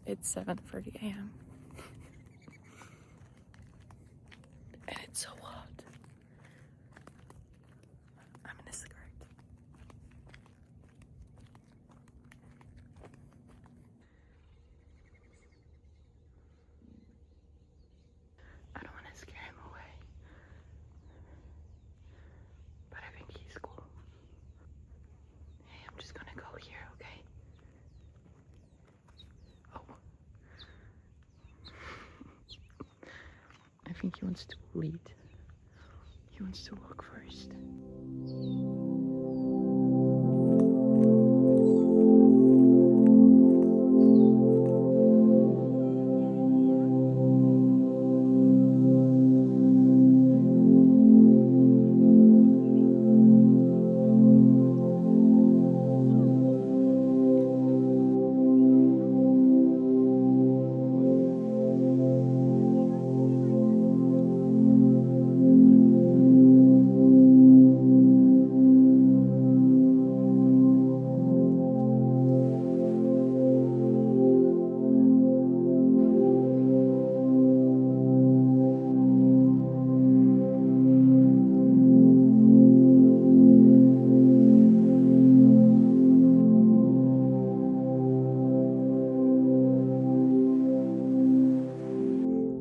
It's 7:30 a.m. and it's so hot. I'm in a skirt. I don't want to scare him away, but I think he's cool. Hey, I'm just gonna go here, okay? Oh. I think he wants to lead. He wants to walk first.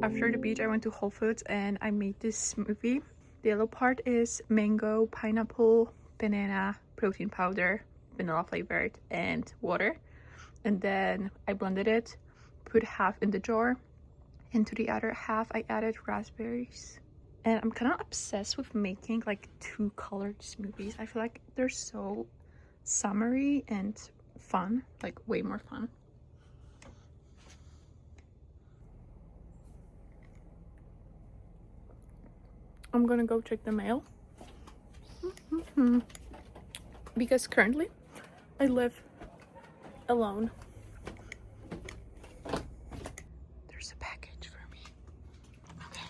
After the beach, I went to Whole Foods and I made this smoothie. The yellow part is mango, pineapple, banana, protein powder, vanilla flavored, and water. And then I blended it, put half in the jar, and to the other half I added raspberries. And I'm kind of obsessed with making like 2-colored smoothies. I feel like they're so summery and fun, like way more fun. I'm gonna go check the mail. Because currently I live alone. There's a package for me. Okay.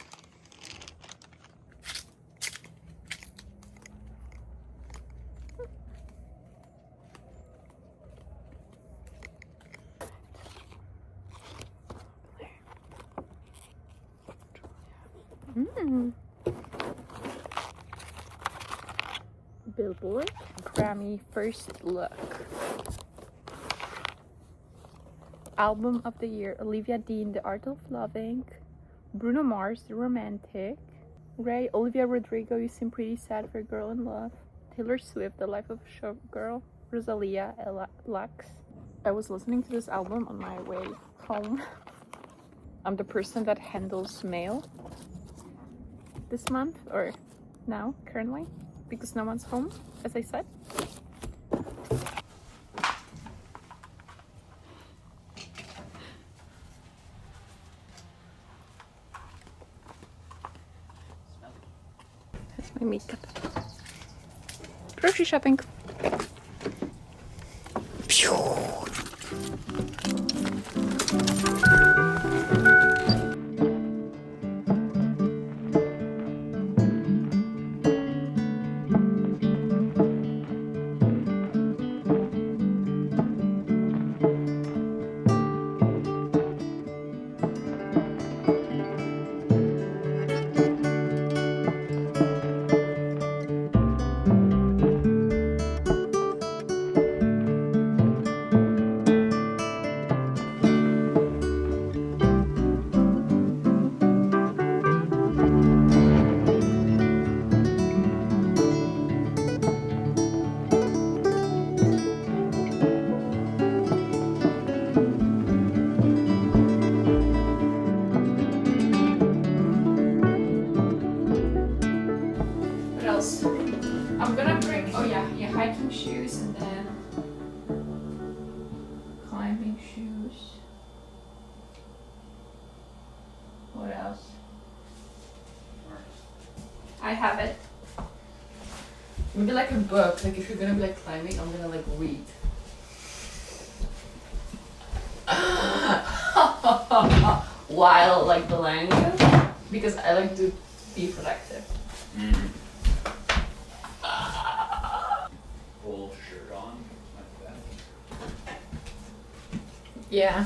Billboard Grammy First Look. Album of the Year: Olivia Dean, The Art of Loving. Bruno Mars, The Romantic. Ray, Olivia Rodrigo, You Seem Pretty Sad for a Girl in Love. Taylor Swift, The Life of a Showgirl. Rosalia, Lux. I was listening to this album on my way home. I'm the person that handles mail this month, or now, currently, because no one's home, as I said. That's my makeup. Grocery shopping. I'm gonna bring, your hiking shoes and then climbing shoes. What else? I have it. Maybe like a book, like if you're gonna be like climbing, I'm gonna like read. While like the language, because I like to be productive. Full shirt on, like that. Yeah.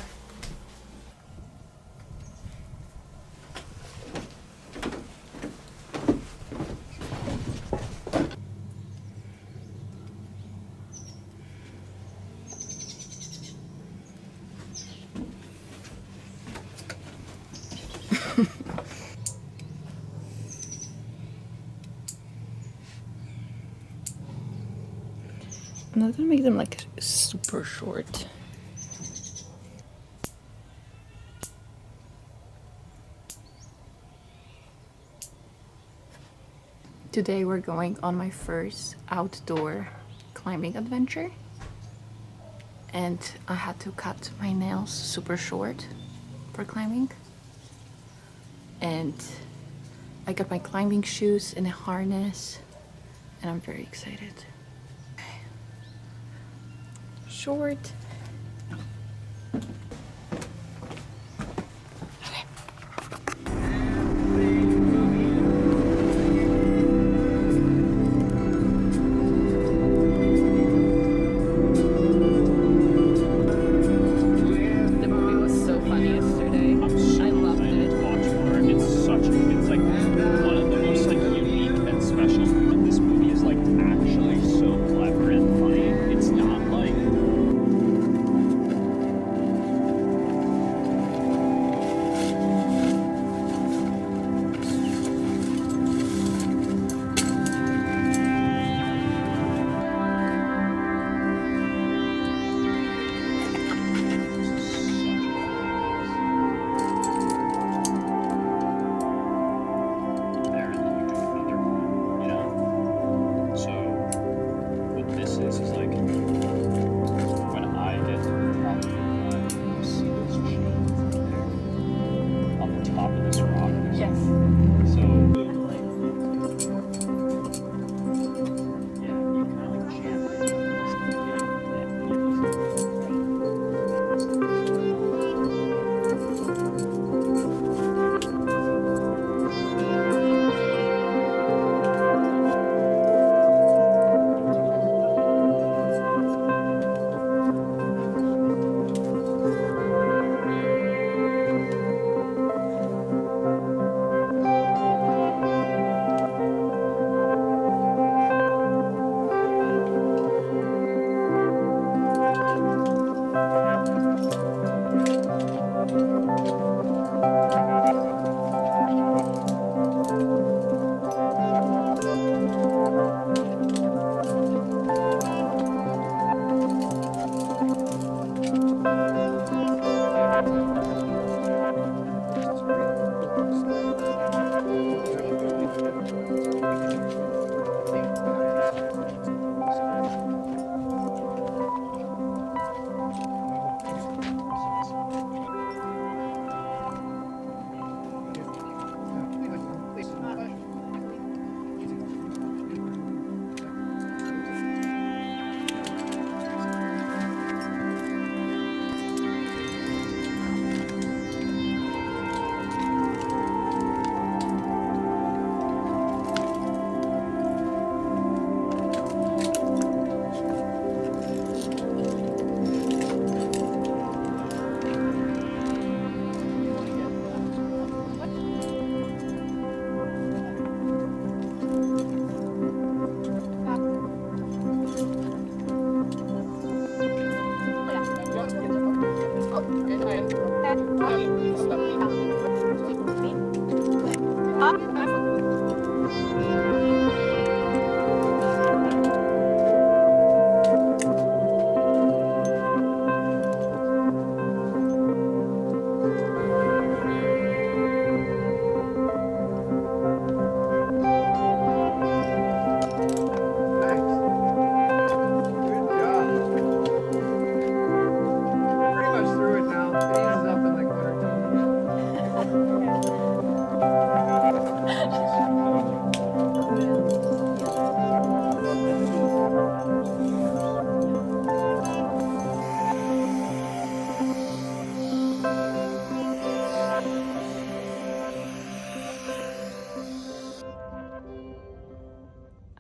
I'm not gonna make them like super short. Today we're going on my first outdoor climbing adventure, and I had to cut my nails super short for climbing, and I got my climbing shoes and a harness, and I'm very excited. Short.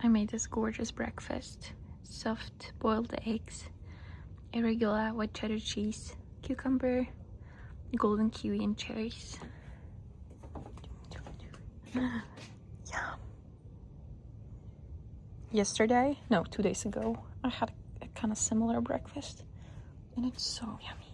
I made this gorgeous breakfast. Soft boiled eggs, arugula with cheddar cheese, cucumber, golden kiwi and cherries. Yum. Yesterday, no, 2 days ago, I had a kind of similar breakfast, and it's so yummy.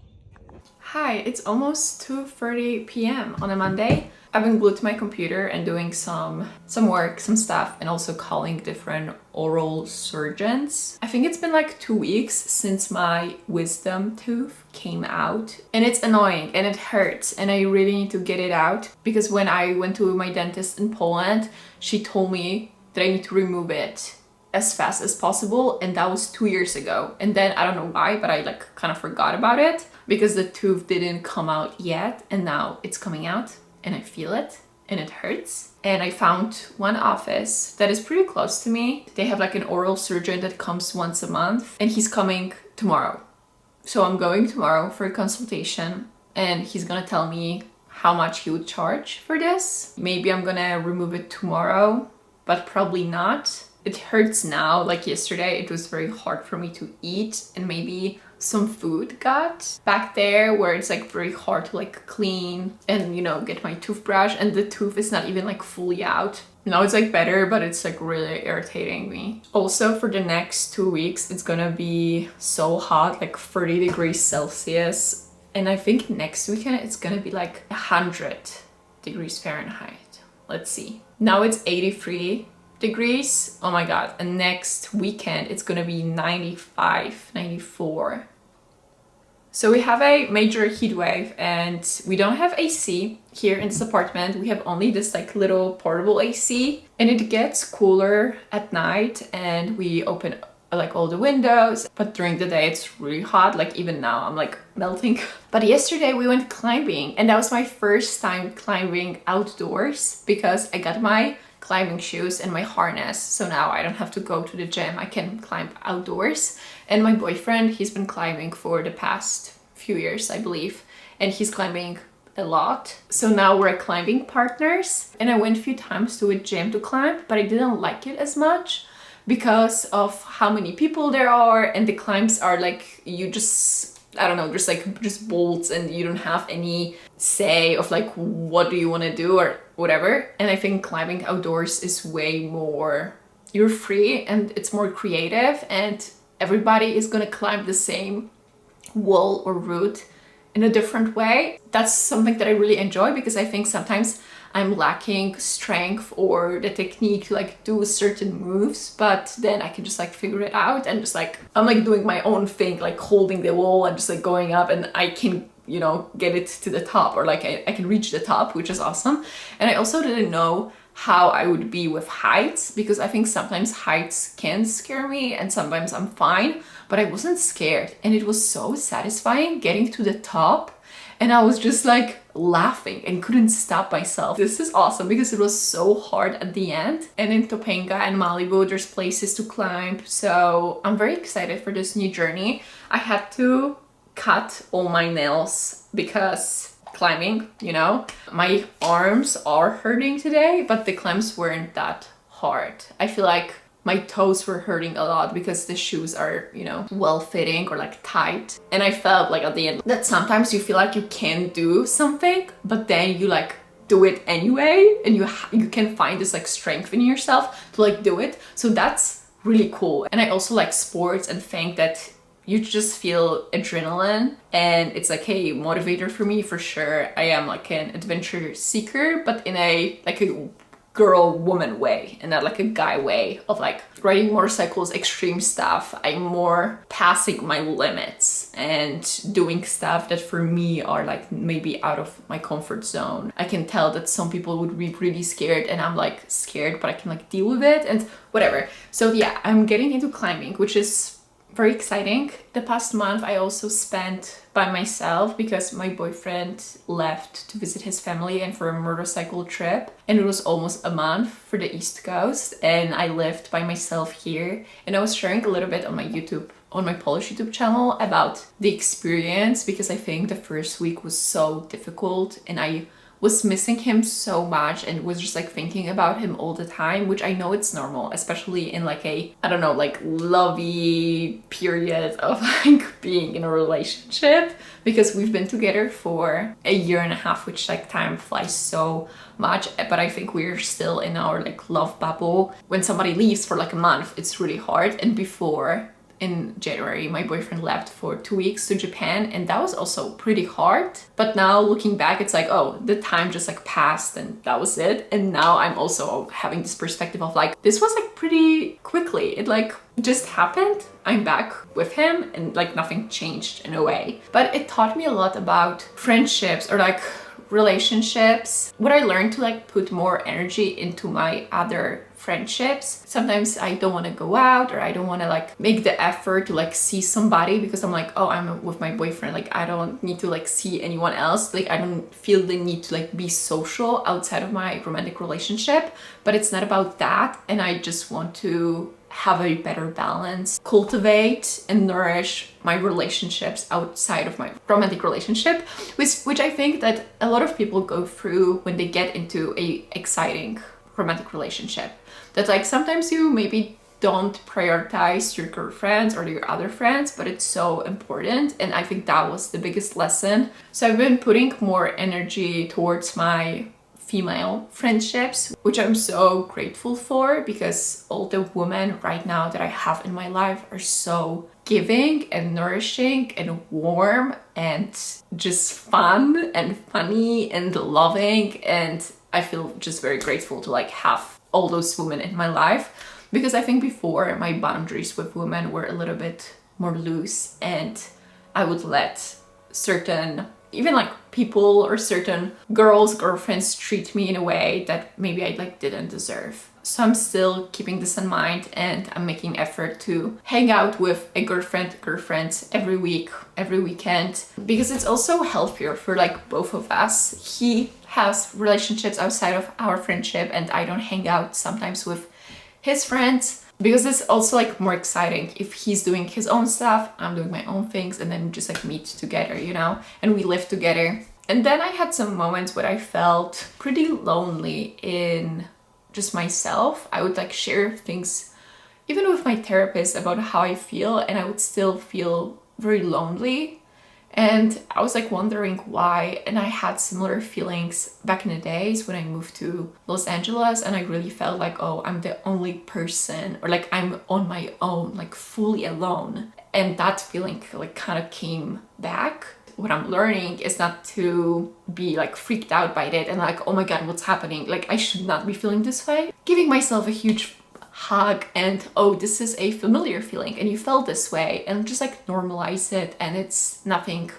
Hi, it's almost 2:30 p.m. on a Monday. I've been glued to my computer and doing some work, some stuff, and also calling different oral surgeons. I think it's been like 2 weeks since my wisdom tooth came out, and it's annoying and it hurts, and I really need to get it out because when I went to my dentist in Poland, she told me that I need to remove it as fast as possible, and that was 2 years ago. And then I don't know why, but I like kind of forgot about it because the tooth didn't come out yet, and now it's coming out and I feel it and it hurts. And I found one office that is pretty close to me. They have like an oral surgeon that comes once a month, and he's coming tomorrow. So I'm going tomorrow for a consultation, and he's gonna tell me how much he would charge for this. Maybe I'm gonna remove it tomorrow, but probably not. It hurts now. Like yesterday, it was very hard for me to eat, and maybe some food got back there where it's like very hard to like clean and, you know, get my toothbrush, and the tooth is not even like fully out. Now it's like better, but it's like really irritating me. Also, for the next 2 weeks, it's gonna be so hot, like 30 degrees Celsius. And I think next weekend it's gonna be like 100 degrees Fahrenheit. Let's see. Now it's 83 degrees. Oh my god. And next weekend it's gonna be 95, 94. So we have a major heat wave, and we don't have AC here in this apartment. We have only this like little portable AC, and it gets cooler at night, and we open like all the windows, but during the day it's really hot. Like even now I'm like melting. But yesterday we went climbing, and that was my first time climbing outdoors because I got my climbing shoes and my harness, so now I don't have to go to the gym. I can climb outdoors. And my boyfriend, he's been climbing for the past few years, I believe, and he's climbing a lot, so now we're climbing partners. And I went a few times to a gym to climb, but I didn't like it as much because of how many people there are, and the climbs are like, you just, I don't know, just bolts, and you don't have any say of like what do you want to do or whatever. And I think climbing outdoors is way more, you're free and it's more creative, and everybody is gonna climb the same wall or route in a different way. That's something that I really enjoy because I think sometimes I'm lacking strength or the technique to like do certain moves, but then I can just like figure it out, and just like I'm like doing my own thing, like holding the wall and just like going up, and I can, you know, get it to the top, or like I can reach the top, which is awesome. And I also didn't know how I would be with heights, because I think sometimes heights can scare me and sometimes I'm fine, but I wasn't scared, and it was so satisfying getting to the top. And I was just like laughing and couldn't stop myself. This is awesome because it was so hard at the end. And in Topanga and Malibu, there's places to climb. So I'm very excited for this new journey. I had to cut all my nails because climbing, you know, my arms are hurting today, but the climbs weren't that hard. I feel like my toes were hurting a lot because the shoes are, you know, well fitting or like tight. And I felt like at the end that sometimes you feel like you can't do something, but then you like do it anyway, and you can find this like strength in yourself to like do it. So that's really cool. And I also like sports and think that you just feel adrenaline, and it's like a motivator for me for sure. I am like an adventure seeker, but in a like a girl woman way, and not like a guy way of like riding motorcycles, extreme stuff. I'm more passing my limits and doing stuff that for me are like maybe out of my comfort zone. I can tell that some people would be really scared, and I'm like scared, but I can like deal with it and whatever. So yeah, I'm getting into climbing, which is very exciting. The past month I also spent by myself because my boyfriend left to visit his family and for a motorcycle trip, and it was almost a month for the East Coast, and I lived by myself here. And I was sharing a little bit on my YouTube, on my Polish YouTube channel, about the experience, because I think the first week was so difficult and I was missing him so much and was just like thinking about him all the time, which I know it's normal, especially in like a, I don't know, like lovey period of like being in a relationship, because we've been together for a year and a half, which like time flies so much. But I think we're still in our like love bubble. When somebody leaves for like a month, it's really hard. And before, in January, my boyfriend left for 2 weeks to Japan, and that was also pretty hard. But now looking back, it's like, oh, the time just like passed and that was it. And now I'm also having this perspective of like, this was like pretty quickly. It like just happened. I'm back with him and like nothing changed in a way. But it taught me a lot about friendships or like relationships. What I learned to like put more energy into my other friendships. Sometimes I don't want to go out, or I don't want to like make the effort to like see somebody because I'm like, oh, I'm with my boyfriend, like I don't need to like see anyone else. Like I don't feel the need to like be social outside of my romantic relationship. But it's not about that, and I just want to have a better balance, cultivate and nourish my relationships outside of my romantic relationship, which I think that a lot of people go through when they get into a exciting romantic relationship. That like sometimes you maybe don't prioritize your girlfriends or your other friends, but it's so important. And I think that was the biggest lesson. So I've been putting more energy towards my female friendships, which I'm so grateful for, because all the women right now that I have in my life are so giving and nourishing and warm and just fun and funny and loving. And I feel just very grateful to like have all those women in my life, because I think before my boundaries with women were a little bit more loose, and I would let certain even like people or certain girlfriends treat me in a way that maybe I like didn't deserve. So I'm still keeping this in mind, and I'm making effort to hang out with a girlfriends every week, every weekend, because it's also healthier for like both of us. He has relationships outside of our friendship, and I don't hang out sometimes with his friends, because it's also like more exciting if he's doing his own stuff, I'm doing my own things, and then we just like meet together, you know, and we live together. And then I had some moments where I felt pretty lonely in just myself. I would like share things even with my therapist about how I feel, and I would still feel very lonely. And I was like wondering why, and I had similar feelings back in the days when I moved to Los Angeles, and I really felt like, oh, I'm the only person, or like I'm on my own, like fully alone. And that feeling like kind of came back. What I'm learning is not to be like freaked out by it and like, oh my god, what's happening? Like I should not be feeling this way. Giving myself a huge hug and, oh, this is a familiar feeling and you felt this way, and just like normalize it, and it's nothing,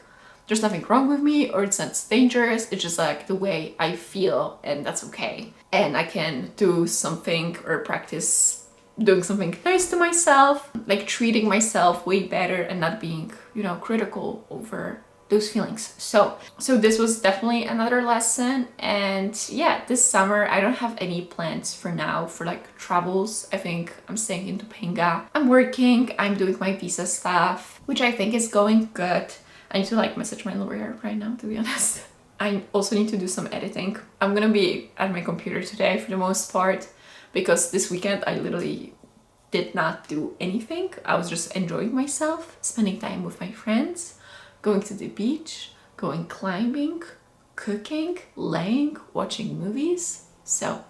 there's nothing wrong with me, or it's not dangerous, it's just like the way I feel, and that's okay. And I can do something or practice doing something nice to myself, like treating myself way better and not being, you know, critical over those feelings. So this was definitely another lesson. And yeah, this summer I don't have any plans for now for like travels. I think I'm staying in Topanga. I'm working, I'm doing my visa stuff, which I think is going good. I need to like message my lawyer right now, to be honest. I also need to do some editing. I'm gonna be at my computer today for the most part, because this weekend I literally did not do anything. I was just enjoying myself, spending time with my friends, going to the beach, going climbing, cooking, laying, watching movies. So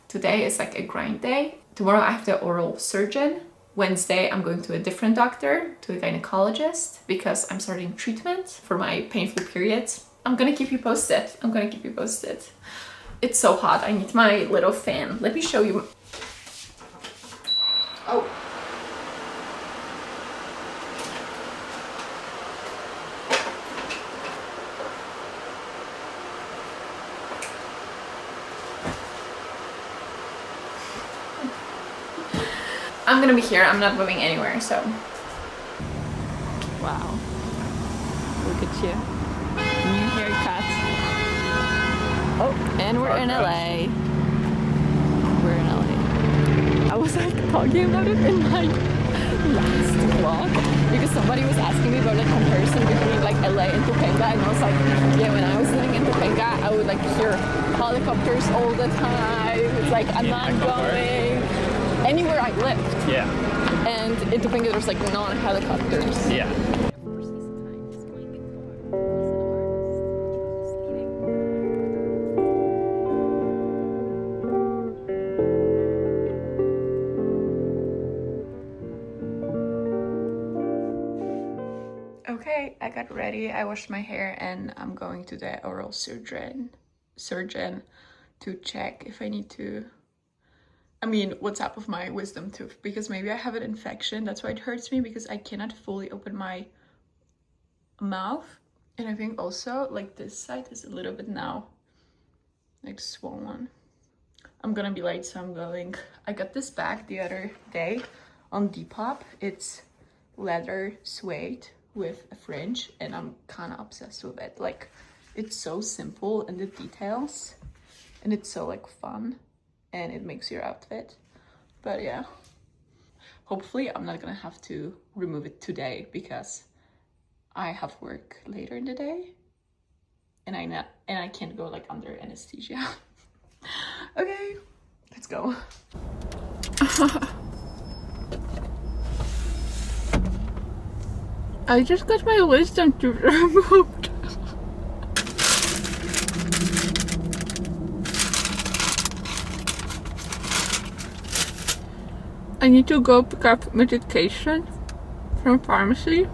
today is like a grind day. Tomorrow I have the oral surgeon. Wednesday I'm going to a different doctor, to a gynecologist, because I'm starting treatment for my painful periods. I'm gonna keep you posted. I'm gonna keep you posted. It's so hot. I need my little fan. Let me show you. Oh. I'm gonna be here, I'm not moving anywhere, so. Wow. Look at you. New haircut. Oh, and we're in LA. We're in LA. I was like talking about it in my last vlog, because somebody was asking me about the comparison between like LA and Topanga, and I was like, yeah, when I was living in Topanga, I would like hear helicopters all the time. It's like, I'm not going anywhere I lived. Yeah. And in Topanga there's like non-helicopters. Yeah. Okay, I got ready, I washed my hair, and I'm going to the oral surgeon to check if I need to, I mean, what's up with my wisdom tooth, because maybe I have an infection. That's why it hurts me, because I cannot fully open my mouth. And I think also like this side is a little bit now like swollen. I'm gonna be late, so I'm going. I got this bag the other day on Depop. It's leather suede with a fringe, and I'm kind of obsessed with it. Like, it's so simple in the details, and it's so like fun, and it makes your outfit. But yeah, hopefully I'm not gonna have to remove it today, because I have work later in the day, and I can't go like under anesthesia. Okay, let's go. I just got my wisdom tooth removed. I need to go pick up medication from pharmacy.